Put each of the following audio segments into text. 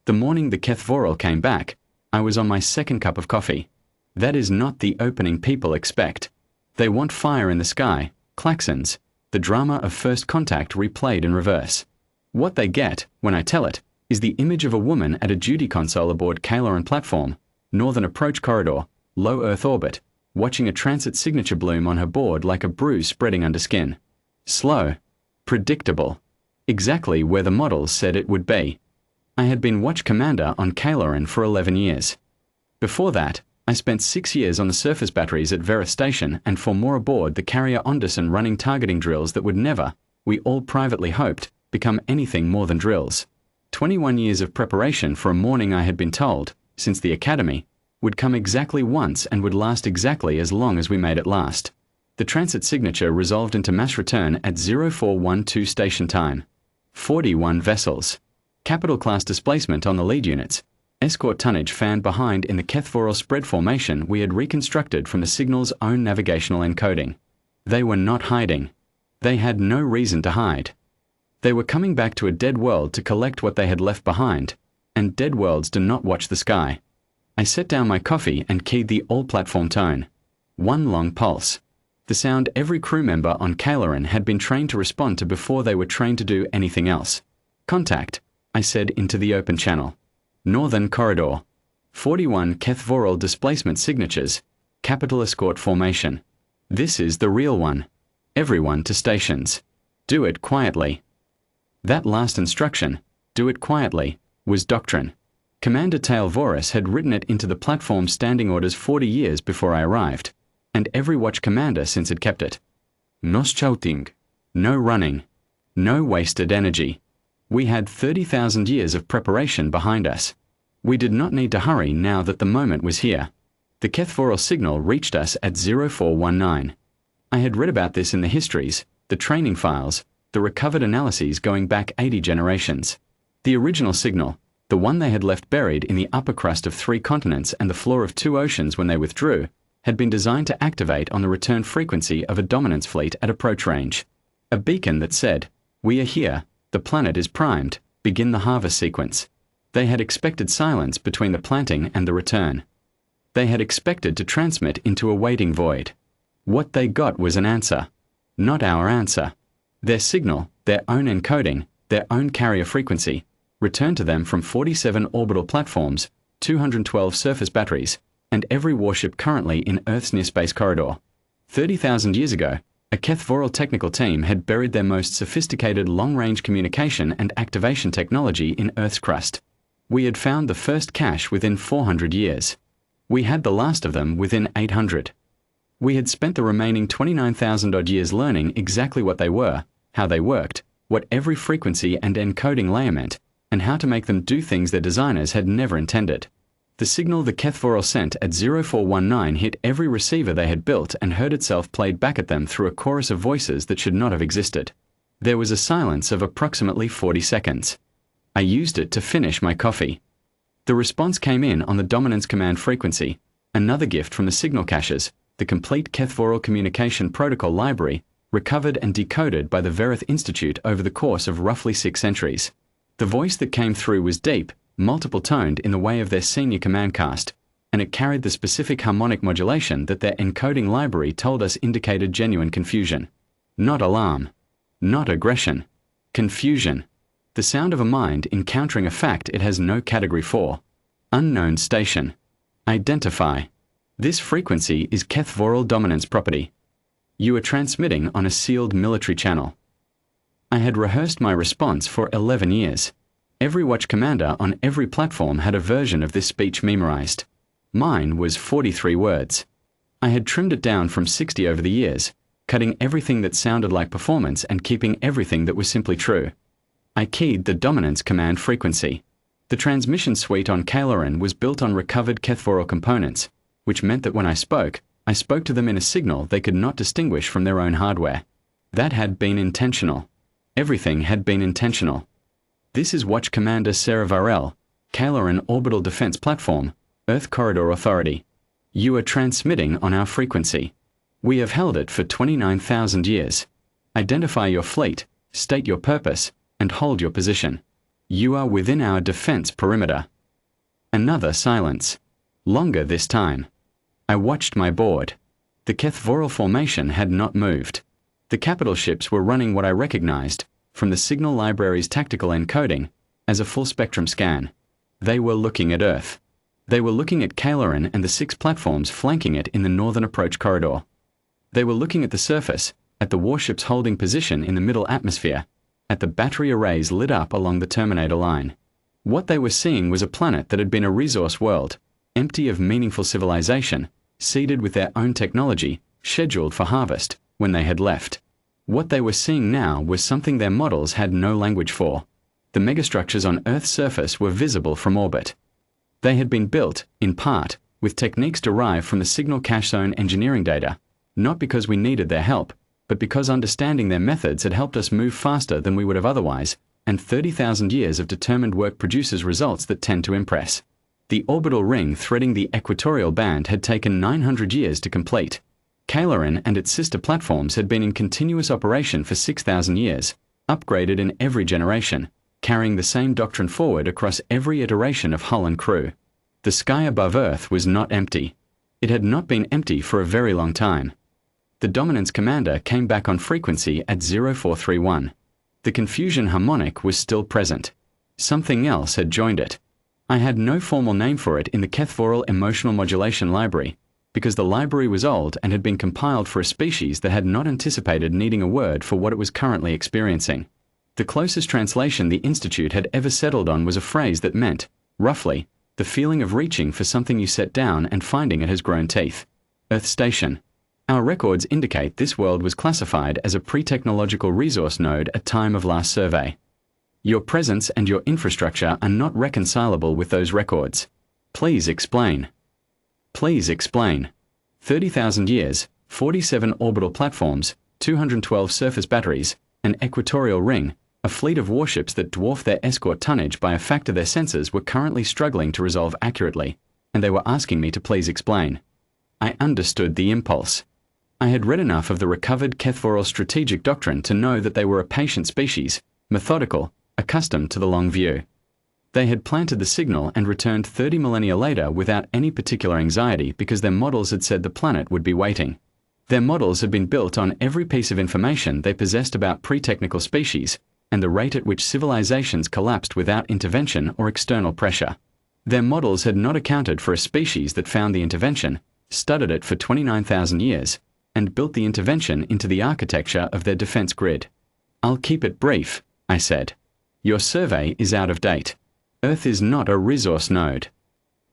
The morning the Keth-Voral came back, I was on my second cup of coffee. That is not the opening people expect. They want fire in the sky, klaxons, the drama of first contact replayed in reverse. What they get, when I tell it, is the image of a woman at a duty console aboard Keth-Voral platform, northern approach corridor, low Earth orbit, watching a transit signature bloom on her board like a bruise spreading under skin. Slow. Predictable. Exactly where the models said it would be. I had been watch commander on Keth-Voral for 11 years. Before that, I spent 6 years on the surface batteries at Vera Station and for more aboard the carrier Onderson running targeting drills that would never, we all privately hoped, become anything more than drills. 21 years of preparation for a morning I had been told, since the academy, would come exactly once and would last exactly as long as we made it last. The transit signature resolved into mass return at 0412 station time. 41 vessels. Capital class displacement on the lead units. Escort tonnage fanned behind in the Keth-Voral spread formation we had reconstructed from the signal's own navigational encoding. They were not hiding. They had no reason to hide. They were coming back to a dead world to collect what they had left behind, and dead worlds do not watch the sky. I set down my coffee and keyed the all-platform tone. One long pulse. The sound every crew member on Keth-Voral had been trained to respond to before they were trained to do anything else. Contact, I said into the open channel. Northern corridor. 41 Keth-Voral displacement signatures. Capital escort formation. This is the real one. Everyone to stations. Do it quietly. That last instruction, do it quietly, was doctrine. Commander Keth-Voral had written it into the platform standing orders 40 years before I arrived, and every watch commander since had kept it. No shouting. No running. No wasted energy. We had 30,000 years of preparation behind us. We did not need to hurry now that the moment was here. The Keth-Voral signal reached us at 0419. I had read about this in the histories, the training files, the recovered analyses going back 80 generations. The original signal, the one they had left buried in the upper crust of 3 continents and the floor of 2 oceans when they withdrew, had been designed to activate on the return frequency of a dominance fleet at approach range. A beacon that said, "We are here, the planet is primed, begin the harvest sequence." They had expected silence between the planting and the return. They had expected to transmit into a waiting void. What they got was an answer. Not our answer. Their signal, their own encoding, their own carrier frequency, returned to them from 47 orbital platforms, 212 surface batteries, and every warship currently in Earth's near-space corridor. 30,000 years ago, a Keth-Voral technical team had buried their most sophisticated long-range communication and activation technology in Earth's crust. We had found the first cache within 400 years. We had the last of them within 800. We had spent the remaining 29,000-odd years learning exactly what they were, how they worked, what every frequency and encoding layer meant, and how to make them do things their designers had never intended. The signal the Keth-Voral sent at 0419 hit every receiver they had built and heard itself played back at them through a chorus of voices that should not have existed. There was a silence of approximately 40 seconds. I used it to finish my coffee. The response came in on the dominance command frequency, another gift from the signal caches, the complete Keth-Voral communication protocol library, recovered and decoded by the Verith Institute over the course of roughly 6 centuries. The voice that came through was deep, multiple-toned in the way of their senior command cast, and it carried the specific harmonic modulation that their encoding library told us indicated genuine confusion. Not alarm. Not aggression. Confusion. The sound of a mind encountering a fact it has no category for. Unknown station. Identify. This frequency is Keth-Voral dominance property. You are transmitting on a sealed military channel. I had rehearsed my response for 11 years. Every watch commander on every platform had a version of this speech memorized. Mine was 43 words. I had trimmed it down from 60 over the years, cutting everything that sounded like performance and keeping everything that was simply true. I keyed the dominance command frequency. The transmission suite on Keth-Voral was built on recovered Keth-Voral components, which meant that when I spoke to them in a signal they could not distinguish from their own hardware. That had been intentional. Everything had been intentional. This is Watch Commander Sarah Varel, Keth-Voral Orbital Defense Platform, Earth Corridor Authority. You are transmitting on our frequency. We have held it for 29,000 years. Identify your fleet, state your purpose, and hold your position. You are within our defense perimeter. Another silence. Longer this time. I watched my board. The Keth-Voral formation had not moved. The capital ships were running what I recognized, from the signal library's tactical encoding, as a full-spectrum scan. They were looking at Earth. They were looking at Kalaran and the 6 platforms flanking it in the northern approach corridor. They were looking at the surface, at the warship's holding position in the middle atmosphere, at the battery arrays lit up along the Terminator line. What they were seeing was a planet that had been a resource world, empty of meaningful civilization, seeded with their own technology, scheduled for harvest, when they had left. What they were seeing now was something their models had no language for. The megastructures on Earth's surface were visible from orbit. They had been built, in part, with techniques derived from the signal cache zone engineering data, not because we needed their help, but because understanding their methods had helped us move faster than we would have otherwise, and 30,000 years of determined work produces results that tend to impress. The orbital ring threading the equatorial band had taken 900 years to complete. Kalaran and its sister platforms had been in continuous operation for 6,000 years, upgraded in every generation, carrying the same doctrine forward across every iteration of hull and crew. The sky above Earth was not empty. It had not been empty for a very long time. The Dominance Commander came back on frequency at 0431. The confusion harmonic was still present. Something else had joined it. I had no formal name for it in the Keth-Voral Emotional Modulation Library, because the library was old and had been compiled for a species that had not anticipated needing a word for what it was currently experiencing. The closest translation the Institute had ever settled on was a phrase that meant, roughly, the feeling of reaching for something you set down and finding it has grown teeth. Earth Station. Our records indicate this world was classified as a pre-technological resource node at time of last survey. Your presence and your infrastructure are not reconcilable with those records. Please explain. Please explain. 30,000 years, 47 orbital platforms, 212 surface batteries, an equatorial ring, a fleet of warships that dwarf their escort tonnage by a factor their sensors were currently struggling to resolve accurately, and they were asking me to please explain. I understood the impulse. I had read enough of the recovered Keth-Voral strategic doctrine to know that they were a patient species, methodical, accustomed to the long view. They had planted the signal and returned 30 millennia later without any particular anxiety because their models had said the planet would be waiting. Their models had been built on every piece of information they possessed about pre-technical species and the rate at which civilizations collapsed without intervention or external pressure. Their models had not accounted for a species that found the intervention, studied it for 29,000 years, and built the intervention into the architecture of their defense grid. I'll keep it brief, I said. Your survey is out of date. Earth is not a resource node.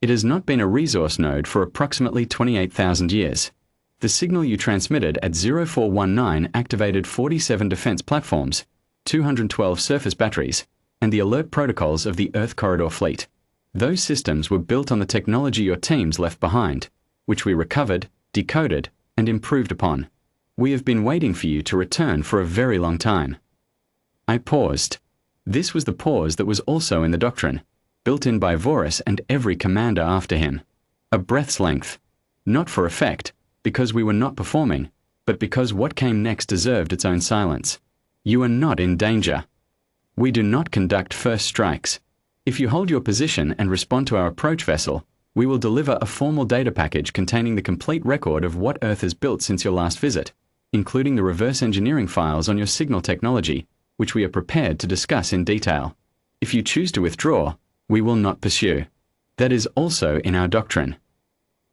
It has not been a resource node for approximately 28,000 years. The signal you transmitted at 0419 activated 47 defense platforms, 212 surface batteries, and the alert protocols of the Earth Corridor fleet. Those systems were built on the technology your teams left behind, which we recovered, decoded, and improved upon. We have been waiting for you to return for a very long time. I paused. This was the pause that was also in the doctrine, built in by Vorus and every commander after him. A breath's length. Not for effect, because we were not performing, but because what came next deserved its own silence. You are not in danger. We do not conduct first strikes. If you hold your position and respond to our approach vessel, we will deliver a formal data package containing the complete record of what Earth has built since your last visit, including the reverse engineering files on your signal technology, which we are prepared to discuss in detail. If you choose to withdraw, we will not pursue. That is also in our doctrine.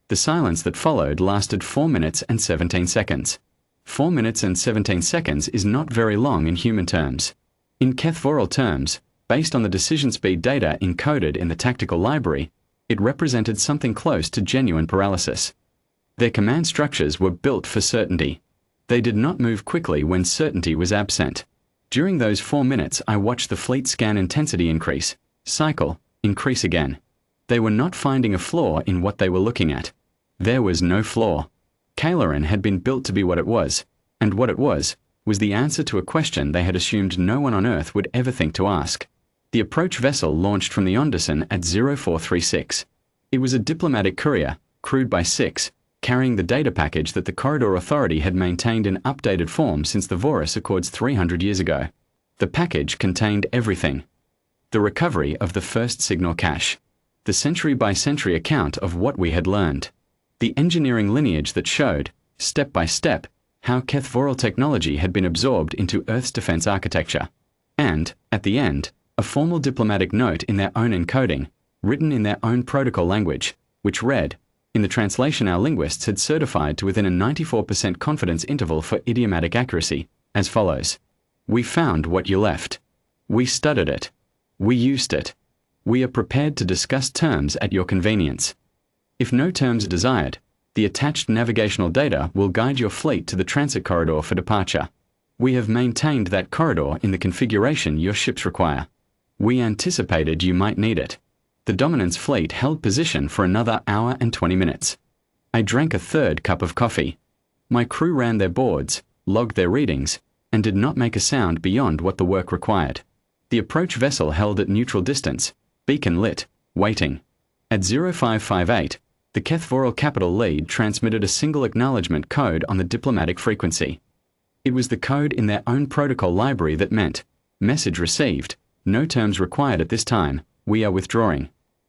The silence that followed lasted 4 minutes and 17 seconds. 4 minutes and 17 seconds is not very long in human terms. In Keth-Voral terms, based on the decision speed data encoded in the tactical library, it represented something close to genuine paralysis. Their command structures were built for certainty. They did not move quickly when certainty was absent. During those 4 minutes, I watched the fleet scan intensity increase, cycle, increase again. They were not finding a flaw in what they were looking at. There was no flaw. Kalaran had been built to be what it was, and what it was the answer to a question they had assumed no one on Earth would ever think to ask. The approach vessel launched from the Onderson at 0436. It was a diplomatic courier, crewed by 6, carrying the data package that the Corridor Authority had maintained in updated form since the Vorus Accords 300 years ago. The package contained everything. The recovery of the first signal cache. The century-by-century account of what we had learned. The engineering lineage that showed, step by step, how Keth-Voral technology had been absorbed into Earth's defense architecture. And, at the end, a formal diplomatic note in their own encoding, written in their own protocol language, which read, in the translation our linguists had certified to within a 94% confidence interval for idiomatic accuracy, as follows. We found what you left. We studied it. We used it. We are prepared to discuss terms at your convenience. If no terms are desired, the attached navigational data will guide your fleet to the transit corridor for departure. We have maintained that corridor in the configuration your ships require. We anticipated you might need it. The Dominance fleet held position for another hour and 20 minutes. I drank a third cup of coffee. My crew ran their boards, logged their readings, and did not make a sound beyond what the work required. The approach vessel held at neutral distance, beacon lit, waiting. At 0558, the Keth-Voral capital lead transmitted a single acknowledgement code on the diplomatic frequency. It was the code in their own protocol library that meant, message received, no terms required at this time, we are withdrawing.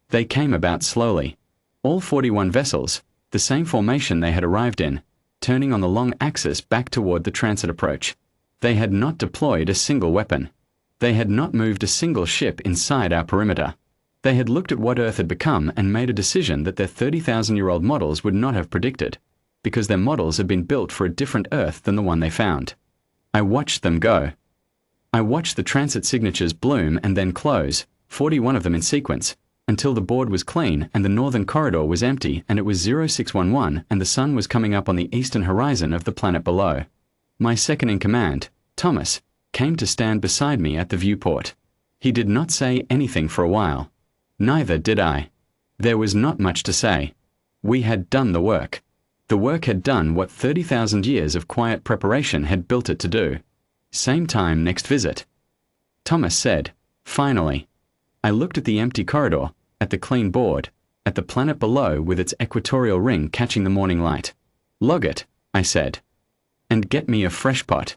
They came about slowly. All 41 vessels, the same formation they had arrived in, turning on the long axis back toward the transit approach. They had not deployed a single weapon. They had not moved a single ship inside our perimeter. They had looked at what Earth had become and made a decision that their 30,000-year-old models would not have predicted, because their models had been built for a different Earth than the one they found. I watched them go. I watched the transit signatures bloom and then close, 41 of them in sequence, until the board was clean and the northern corridor was empty and it was 0611 and the sun was coming up on the eastern horizon of the planet below. My second-in-command, Thomas, came to stand beside me at the viewport. He did not say anything for a while. Neither did I. There was not much to say. We had done the work. The work had done what 30,000 years of quiet preparation had built it to do. Same time next visit. Thomas said, finally. I looked at the empty corridor, at the clean board, at the planet below with its equatorial ring catching the morning light. Log it, I said. And get me a fresh pot.